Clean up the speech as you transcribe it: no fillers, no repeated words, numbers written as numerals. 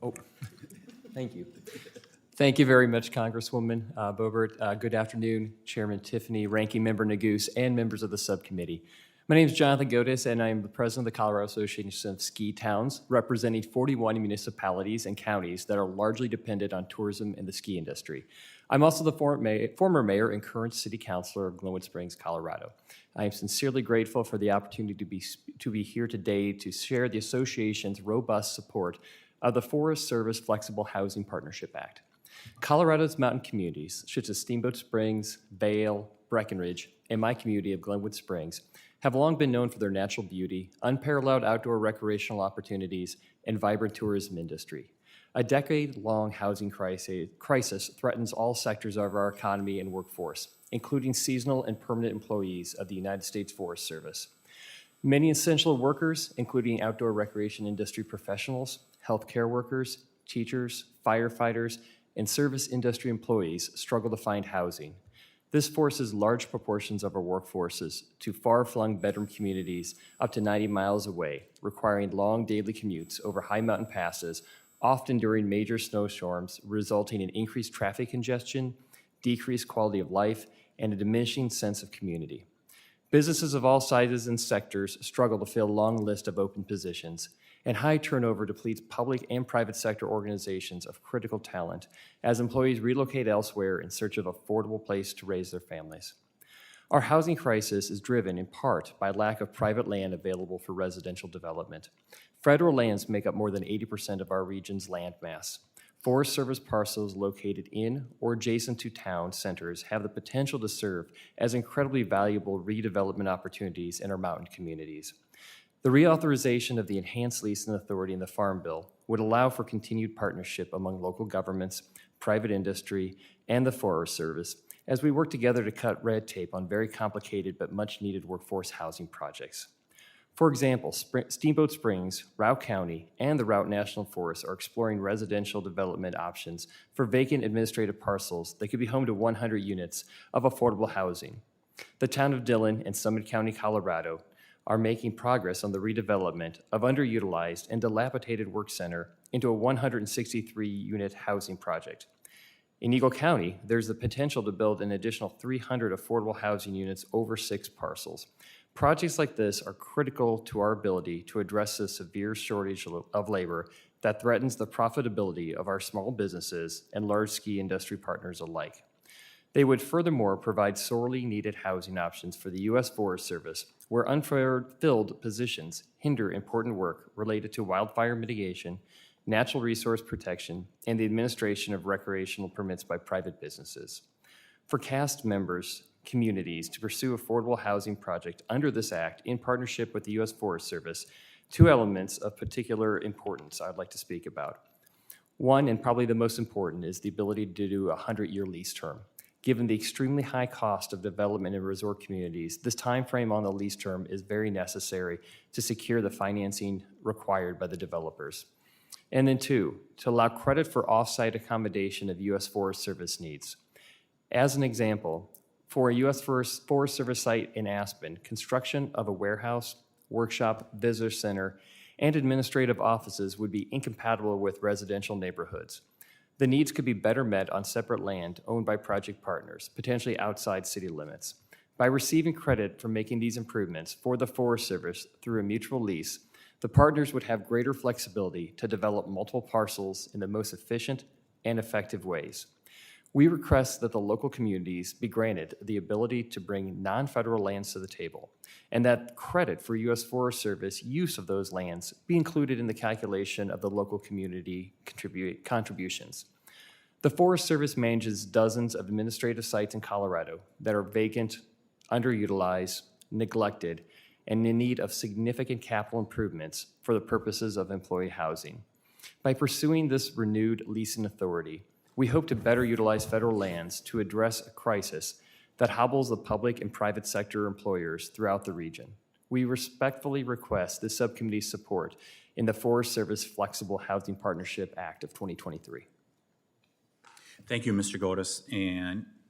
Oh, thank you. Thank you very much, Congresswoman Boebert. Good afternoon, Chairman Tiffany, Ranking Member Neguse, and members of the subcommittee. My name is Jonathan Godis, and I am the president of the Colorado Association of Ski Towns, representing 41 municipalities and counties that are largely dependent on tourism and the ski industry. I'm also the former mayor and current city councilor of Glenwood Springs, Colorado. I am sincerely grateful for the opportunity to be here today to share the association's robust support of the Forest Service Flexible Housing Partnership Act. Colorado's mountain communities, such as Steamboat Springs, Vail, Breckenridge, and my community of Glenwood Springs, have long been known for their natural beauty, unparalleled outdoor recreational opportunities, and vibrant tourism industry. A decade-long housing crisis threatens all sectors of our economy and workforce, including seasonal and permanent employees of the United States Forest Service. Many essential workers, including outdoor recreation industry professionals, healthcare workers, teachers, firefighters, and service industry employees struggle to find housing. This forces large proportions of our workforces to far-flung bedroom communities up to 90 miles away, requiring long daily commutes over high mountain passes, often during major snowstorms, resulting in increased traffic congestion, decreased quality of life, and a diminishing sense of community. Businesses of all sizes and sectors struggle to fill a long list of open positions, and high turnover depletes public and private sector organizations of critical talent as employees relocate elsewhere in search of an affordable place to raise their families. Our housing crisis is driven in part by lack of private land available for residential development. Federal lands make up more than 80% of our region's land mass. Forest Service parcels located in or adjacent to town centers have the potential to serve as incredibly valuable redevelopment opportunities in our mountain communities. The reauthorization of the enhanced leasing authority in the Farm Bill would allow for continued partnership among local governments, private industry, and the Forest Service as we work together to cut red tape on very complicated but much-needed workforce housing projects. For example, Steamboat Springs, Routt County, and the Routt National Forest are exploring residential development options for vacant administrative parcels that could be home to 100 units of affordable housing. The town of Dillon and Summit County, Colorado, are making progress on the redevelopment of underutilized and dilapidated work center into a 163-unit housing project. In Eagle County, there's the potential to build an additional 300 affordable housing units over 6 parcels. Projects like this are critical to our ability to address the severe shortage of labor that threatens the profitability of our small businesses and large ski industry partners alike. They would furthermore provide sorely needed housing options for the U.S. Forest Service, where unfilled positions hinder important work related to wildfire mitigation, natural resource protection, and the administration of recreational permits by private businesses. For cast members, communities to pursue affordable housing project under this act in partnership with the U.S. Forest Service, 2 elements of particular importance I'd like to speak about. One, and probably the most important, is the ability to do a 100-year lease term. Given the extremely high cost of development in resort communities, this time frame on the lease term is very necessary to secure the financing required by the developers. And then 2, to allow credit for off-site accommodation of U.S. Forest Service needs. As an example, for a U.S. Forest Service site in Aspen, construction of a warehouse, workshop, visitor center, and administrative offices would be incompatible with residential neighborhoods. The needs could be better met on separate land owned by project partners, potentially outside city limits. By receiving credit for making these improvements for the Forest Service through a mutual lease, the partners would have greater flexibility to develop multiple parcels in the most efficient and effective ways. We request that the local communities be granted the ability to bring non-federal lands to the table, and that credit for U.S. Forest Service use of those lands be included in the calculation of the local community contributions. The Forest Service manages dozens of administrative sites in Colorado that are vacant, underutilized, neglected, and in need of significant capital improvements for the purposes of employee housing. By pursuing this renewed leasing authority, we hope to better utilize federal lands to address a crisis that hobbles the public and private sector employers throughout the region. We respectfully request this subcommittee's support in the Forest Service Flexible Housing Partnership Act of 2023. Thank you, Mr. Godis. And